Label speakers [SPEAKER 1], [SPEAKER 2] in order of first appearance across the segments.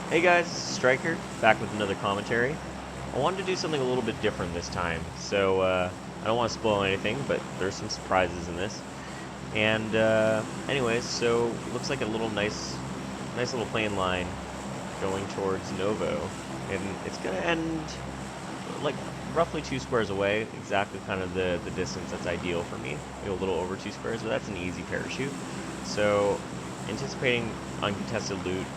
[SPEAKER 1] Hey guys, Striker, back with another commentary. I wanted to do something a little bit different this time, so I don't want to spoil anything, but there's some surprises in this. And anyways, so it looks like a little nice little plane line going towards Novo, and it's gonna end like roughly 2 squares away, exactly kind of the distance that's ideal for me. Maybe a little over 2 squares, but that's an easy parachute. So anticipating uncontested loot.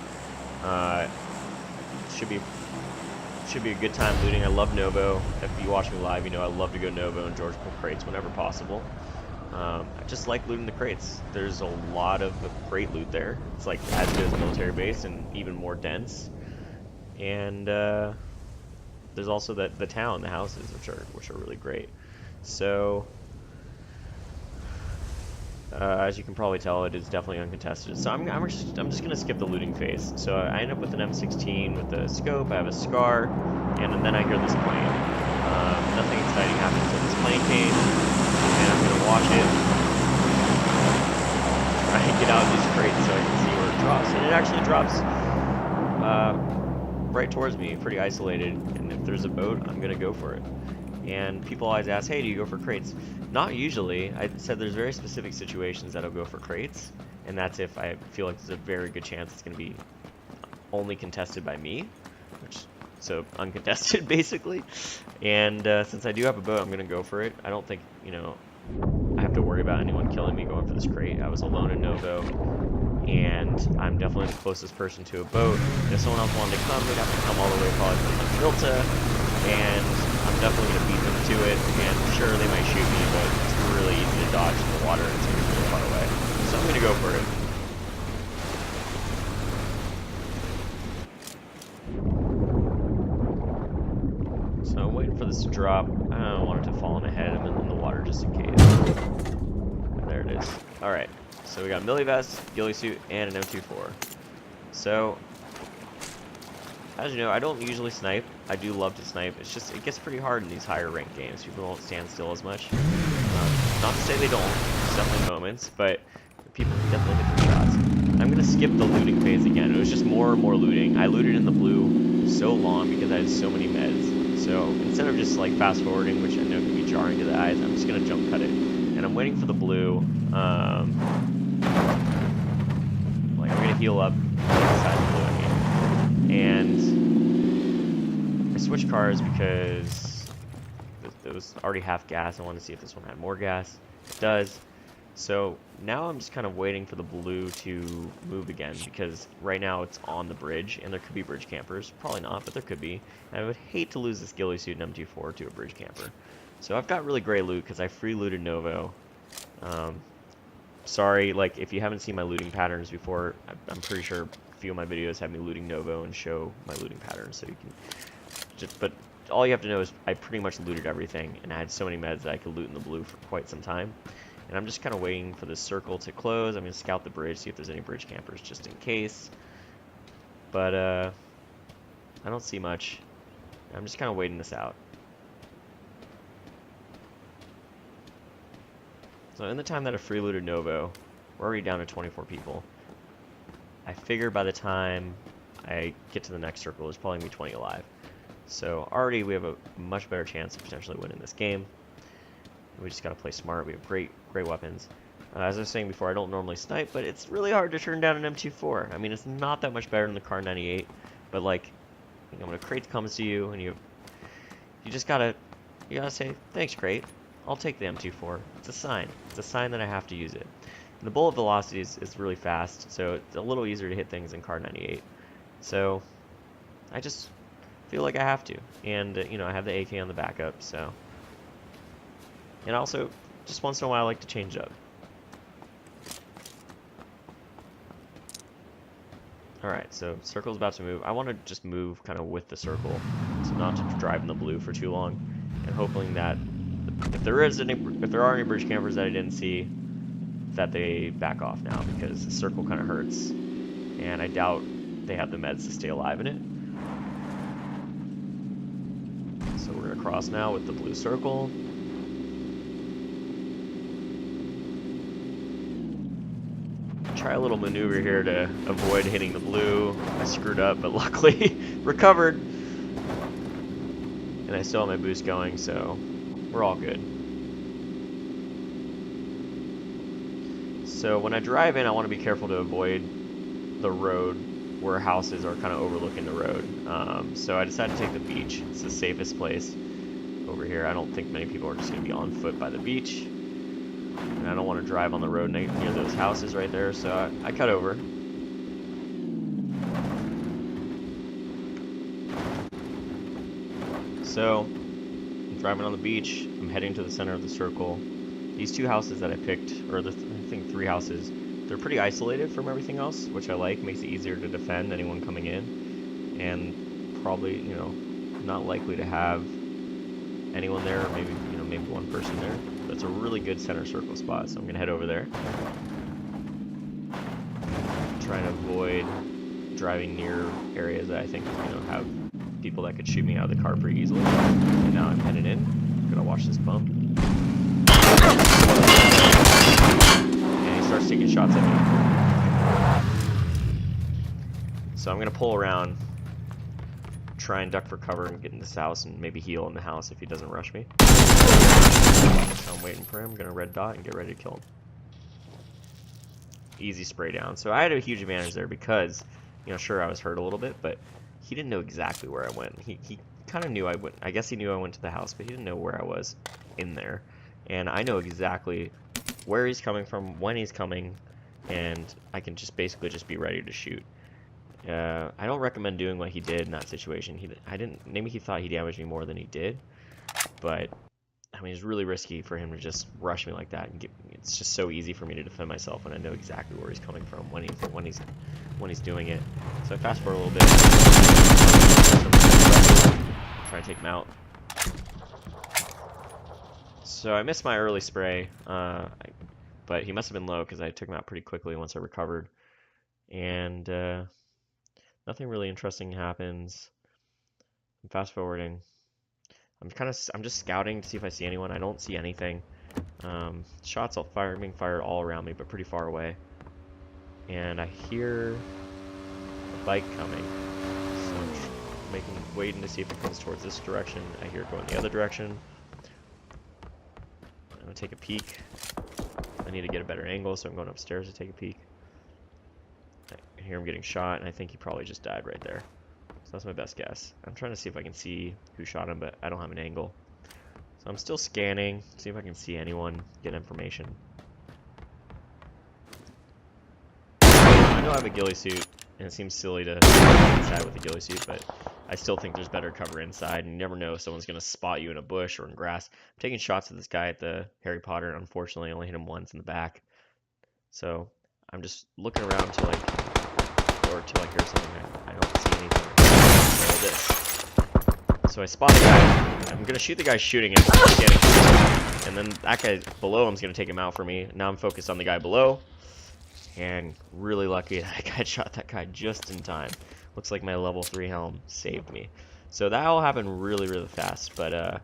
[SPEAKER 1] Should be a good time looting. I love Novo. If you watch me live, you know I love to go Novo and George pull crates whenever possible. I just like looting the crates. There's a lot of great loot there. It's like as good as military base and even more dense. And there's also the town, the houses, which are really great. So as you can probably tell, it is definitely uncontested. So I'm just gonna skip the looting phase. So I end up with an M16 with a scope. I have a SCAR, and then I hear this plane. Nothing exciting happens until this plane came, and I'm gonna watch it. Try and get out of these crates so I can see where it drops, and it actually drops right towards me, pretty isolated. And if there's a boat, I'm gonna go for it. And people always ask, hey, do you go for crates? Not usually. I said there's very specific situations that I'll go for crates, and that's if I feel like there's a very good chance it's going to be only contested by me, so uncontested basically. And since I do have a boat, I'm going to go for it. I don't think, I have to worry about anyone killing me going for this crate. I was alone in Novo, and I'm definitely the closest person to a boat. If someone else wanted to come, they'd have to come all the way probably from Gibraltar, and I'm definitely going to beat them to it, and sure, they might shoot me, but it's really easy to dodge in the water, and it's going to be really far away. So I'm going to go for it. So I'm waiting for this to drop. I don't want it to fall on my head. I'm in the water just in case. There it is. Alright, so we got Millie Vest, ghillie suit, and an M24. So as you know, I don't usually snipe. I do love to snipe. It's just, it gets pretty hard in these higher ranked games. People don't stand still as much. Not to say they don't. There's definitely moments, but people can definitely hit their shots. I'm going to skip the looting phase again. It was just more and more looting. I looted in the blue so long because I had so many meds. So instead of just like fast forwarding, which I know can be jarring to the eyes, I'm just going to jump cut it. And I'm waiting for the blue. I'm going to heal up inside the blue. And I switched cars because it was already half gas. I wanted to see if this one had more gas. It does. So now I'm just kind of waiting for the blue to move again, because right now it's on the bridge, and there could be bridge campers. Probably not, but there could be. And I would hate to lose this ghillie suit and M24 to a bridge camper. So I've got really great loot because I free looted Novo. Sorry, like if you haven't seen my looting patterns before, I'm pretty sure a few of my videos have me looting Novo and show my looting patterns, so you can just, but all you have to know is I pretty much looted everything, and I had so many meds that I could loot in the blue for quite some time. And I'm just kind of waiting for this circle to close. I'm going to scout the bridge, see if there's any bridge campers just in case. But I don't see much. I'm just kind of waiting this out. So in the time that I free looted Novo, we're already down to 24 people. I figure by the time I get to the next circle, there's probably going to be 20 alive. So already we have a much better chance of potentially winning this game. We just got to play smart. We have great weapons. As I was saying before, I don't normally snipe, but it's really hard to turn down an M24. I mean, it's not that much better than the Kar 98, but like, when a crate comes to you, and you just gotta say, thanks crate, I'll take the M24. It's a sign. It's a sign that I have to use it. And the bullet velocity is really fast, so it's a little easier to hit things in Kar 98. So I just feel like I have to, and I have the AK on the backup, so. And also, just once in a while, I like to change up. Alright, so circle's about to move. I want to just move kind of with the circle, so not to drive in the blue for too long, and hoping that if there are any bridge campers that I didn't see, that they back off now, because the circle kind of hurts, and I doubt they have the meds to stay alive in it. So we're gonna cross now with the blue circle. try a little maneuver here to avoid hitting the blue. I screwed up, but luckily recovered. And I still have my boost going, so we're all good. So when I drive in, I want to be careful to avoid the road where houses are kind of overlooking the road. So I decided to take the beach. It's the safest place over here. I don't think many people are just going to be on foot by the beach. And I don't want to drive on the road near those houses right there, so I cut over. So, I'm driving on the beach. I'm heading to the center of the circle. These two houses that I picked, or I think 3 houses, they're pretty isolated from everything else, which I like. Makes it easier to defend anyone coming in. And probably, you know, not likely to have anyone there, or maybe, you know, maybe one person there. But it's a really good center circle spot, so I'm gonna head over there. Trying to avoid driving near areas that I think, you know, have people that could shoot me out of the car pretty easily. And now I'm headed in. I'm gonna watch this bump. And he starts taking shots at me. So I'm gonna pull around, try and duck for cover and get in this house and maybe heal in the house if he doesn't rush me. So I'm waiting for him. I'm gonna red dot and get ready to kill him. Easy spray down. So I had a huge advantage there because, you know, sure I was hurt a little bit, but he didn't know exactly where I went. He kind of knew I went. I guess he knew I went to the house, but he didn't know where I was in there. And I know exactly where he's coming from, when he's coming, and I can just basically just be ready to shoot. I don't recommend doing what he did in that situation. Maybe he thought he damaged me more than he did, but I mean, it's really risky for him to just rush me like that. And it's just so easy for me to defend myself when I know exactly where he's coming from when he's doing it. So I fast forward a little bit, try to take him out. So I missed my early spray, but he must have been low because I took him out pretty quickly once I recovered. And nothing really interesting happens. I'm fast forwarding. I'm just scouting to see if I see anyone. I don't see anything. Shots being fired all around me, but pretty far away. And I hear a bike coming. So I'm waiting to see if it comes towards this direction. I hear it going the other direction. I'm gonna take a peek. I need to get a better angle, so I'm going upstairs to take a peek. I hear him getting shot, and I think he probably just died right there. So that's my best guess. I'm trying to see if I can see who shot him, but I don't have an angle. So I'm still scanning, see if I can see anyone, get information. I know I have a ghillie suit, and it seems silly to go inside with a ghillie suit, but I still think there's better cover inside, and you never know if someone's going to spot you in a bush or in grass. I'm taking shots at this guy at the Harry Potter, and unfortunately I only hit him once in the back. So I'm just looking around till I hear something. I don't see anything. So I spot the guy. I'm gonna shoot the guy shooting him, and then that guy below him is gonna take him out for me. Now I'm focused on the guy below, and really lucky that I shot that guy just in time. Looks like my level 3 helm saved me. So that all happened really, really fast. But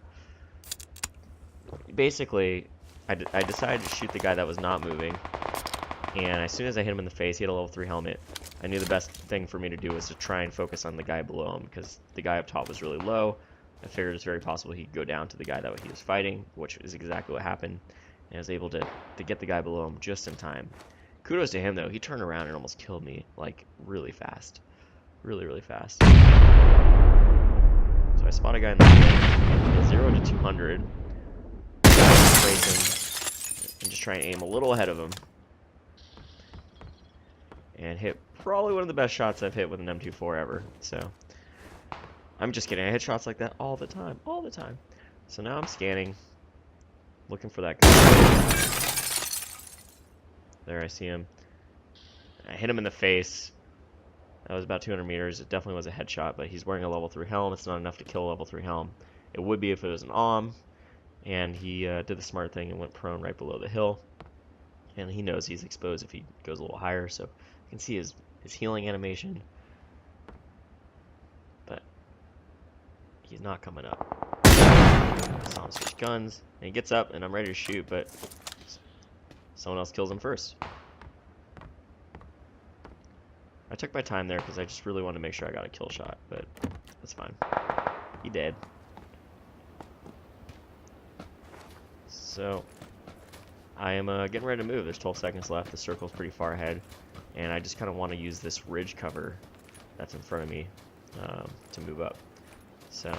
[SPEAKER 1] basically, I decided to shoot the guy that was not moving, and as soon as I hit him in the face, he had a level 3 helmet. I knew the best thing for me to do was to try and focus on the guy below him, because the guy up top was really low. I figured it's very possible he could go down to the guy that he was fighting, which is exactly what happened. And I was able to get the guy below him just in time. Kudos to him, though. He turned around and almost killed me, like, really fast. Really, really fast. So I spot a guy in the 0 to 200. Race him and just try and aim a little ahead of him. And hit probably one of the best shots I've hit with an M24 ever. So I'm just kidding. I hit shots like that all the time. So now I'm scanning, looking for that guy. There, I see him. I hit him in the face. That was about 200 meters. It definitely was a headshot, but he's wearing a level 3 helm. It's not enough to kill a level 3 helm. It would be if it was an AUM, and he did the smart thing and went prone right below the hill. And he knows he's exposed if he goes a little higher, so you can see his healing animation. But he's not coming up. I saw him switch guns, and he gets up, and I'm ready to shoot, but someone else kills him first. I took my time there because I just really wanted to make sure I got a kill shot, but that's fine. He did. So I am getting ready to move. There's 12 seconds left. The circle's pretty far ahead, and I just kind of want to use this ridge cover that's in front of me to move up. So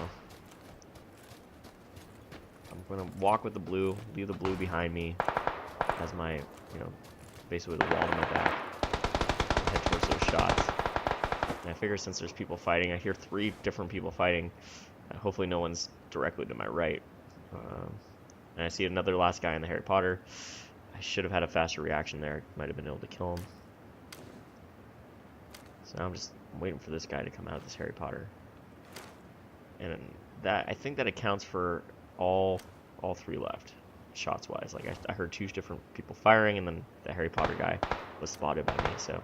[SPEAKER 1] I'm going to walk with the blue, leave the blue behind me as my, basically the wall in my back, and head towards those shots. And I figure since there's people fighting, I hear 3 different people fighting. Hopefully no one's directly to my right. And I see another last guy in the Harry Potter. I should have had a faster reaction there. Might have been able to kill him. So now I'm just waiting for this guy to come out of this Harry Potter. And that, I think that accounts for all 3 left, shots wise. Like I heard 2 different people firing, and then the Harry Potter guy was spotted by me. So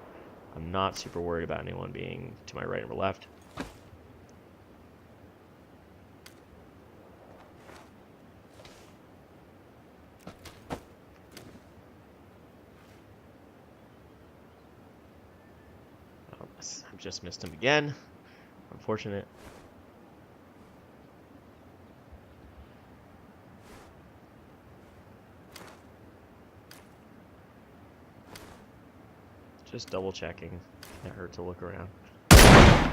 [SPEAKER 1] I'm not super worried about anyone being to my right or left. I've just missed him again. Unfortunate. Just double checking. It hurt to look around.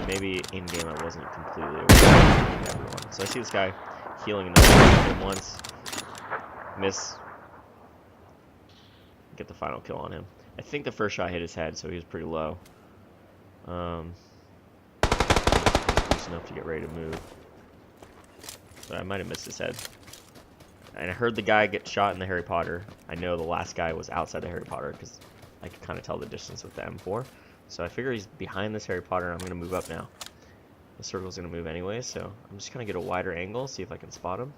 [SPEAKER 1] Maybe in game I wasn't completely aware of everyone. So I see this guy healing in the him once. Miss. Get the final kill on him. I think the first shot hit his head, so he was pretty low. Close enough to get ready to move. But I might have missed his head. And I heard the guy get shot in the Harry Potter. I know the last guy was outside the Harry Potter because I could kind of tell the distance with the M4. So I figure he's behind this Harry Potter, and I'm going to move up now. The circle's going to move anyway, so I'm just going to get a wider angle, see if I can spot him.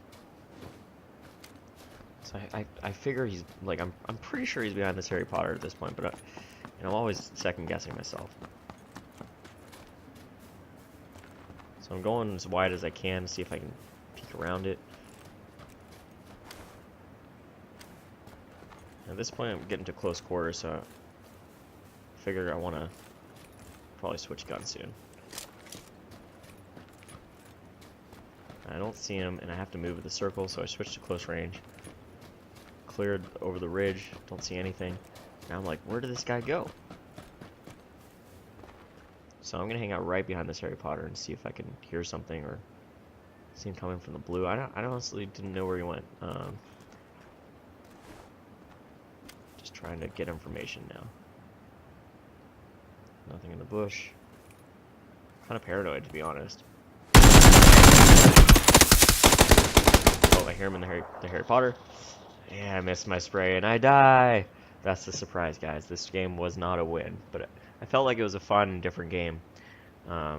[SPEAKER 1] So I figure he's, like, I'm pretty sure he's behind this Harry Potter at this point, but I'm always second guessing myself. So I'm going as wide as I can to see if I can peek around it. At this point I'm getting to close quarters, so I figure I want to probably switch guns soon. I don't see him, and I have to move with the circle, so I switched to close range. Cleared over the ridge, don't see anything. Now I'm like, where did this guy go? So I'm gonna hang out right behind this Harry Potter and see if I can hear something or see him coming from the blue. I honestly didn't know where he went. Just trying to get information now. Nothing in the bush. Kind of paranoid, to be honest. Oh, I hear him in the Harry Potter. Yeah, I missed my spray and I die. That's the surprise, guys. This game was not a win, but I felt like it was a fun and different game. I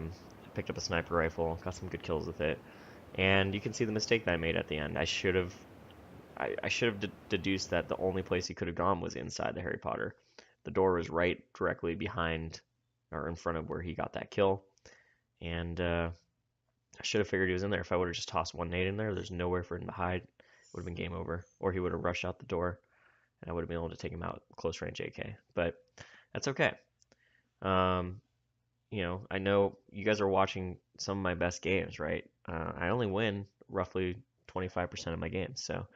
[SPEAKER 1] picked up a sniper rifle, got some good kills with it, and you can see the mistake that I made at the end. I should have deduced that the only place he could have gone was inside the Harry Potter. The door was right directly behind or in front of where he got that kill, and I should have figured he was in there. If I would have just tossed one nade in there, there's nowhere for him to hide. It would have been game over, or he would have rushed out the door, and I would have been able to take him out close range AK. But that's okay. I know you guys are watching some of my best games, right? I only win roughly 25% of my games, so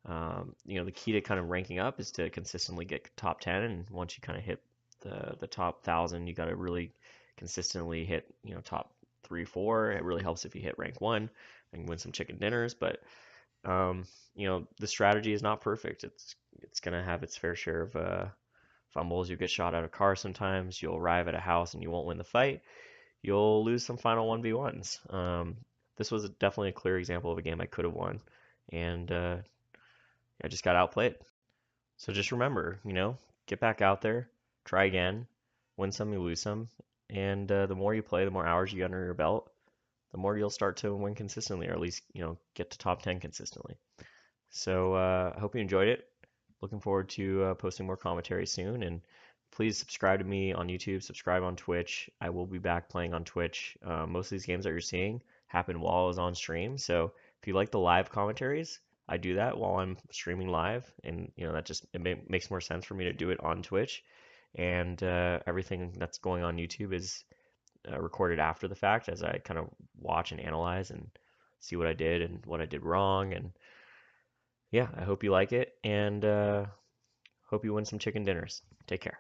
[SPEAKER 1] the key to kind of ranking up is to consistently get top 10, and once you kind of hit the top 1,000, you got to really consistently hit top 3, 4. It really helps if you hit rank 1 and win some chicken dinners, but the strategy is not perfect. It's gonna have its fair share of fumbles. You get shot out of a car sometimes. You'll arrive at a house and you won't win the fight. You'll lose some final 1v1s. This was definitely a clear example of a game I could have won, and I just got outplayed. So just remember, get back out there, try again, win some, you lose some, and the more you play, the more hours you get under your belt, the more you'll start to win consistently, or at least get to top 10 consistently. So I hope you enjoyed it. Looking forward to posting more commentary soon, and please subscribe to me on YouTube, subscribe on Twitch. I will be back playing on Twitch. Most of these games that you're seeing happen while I was on stream, so if you like the live commentaries, I do that while I'm streaming live, and that just makes more sense for me to do it on Twitch. and everything that's going on YouTube is recorded after the fact as I kind of watch and analyze and see what I did and what I did wrong. And yeah, I hope you like it, and hope you win some chicken dinners. Take care.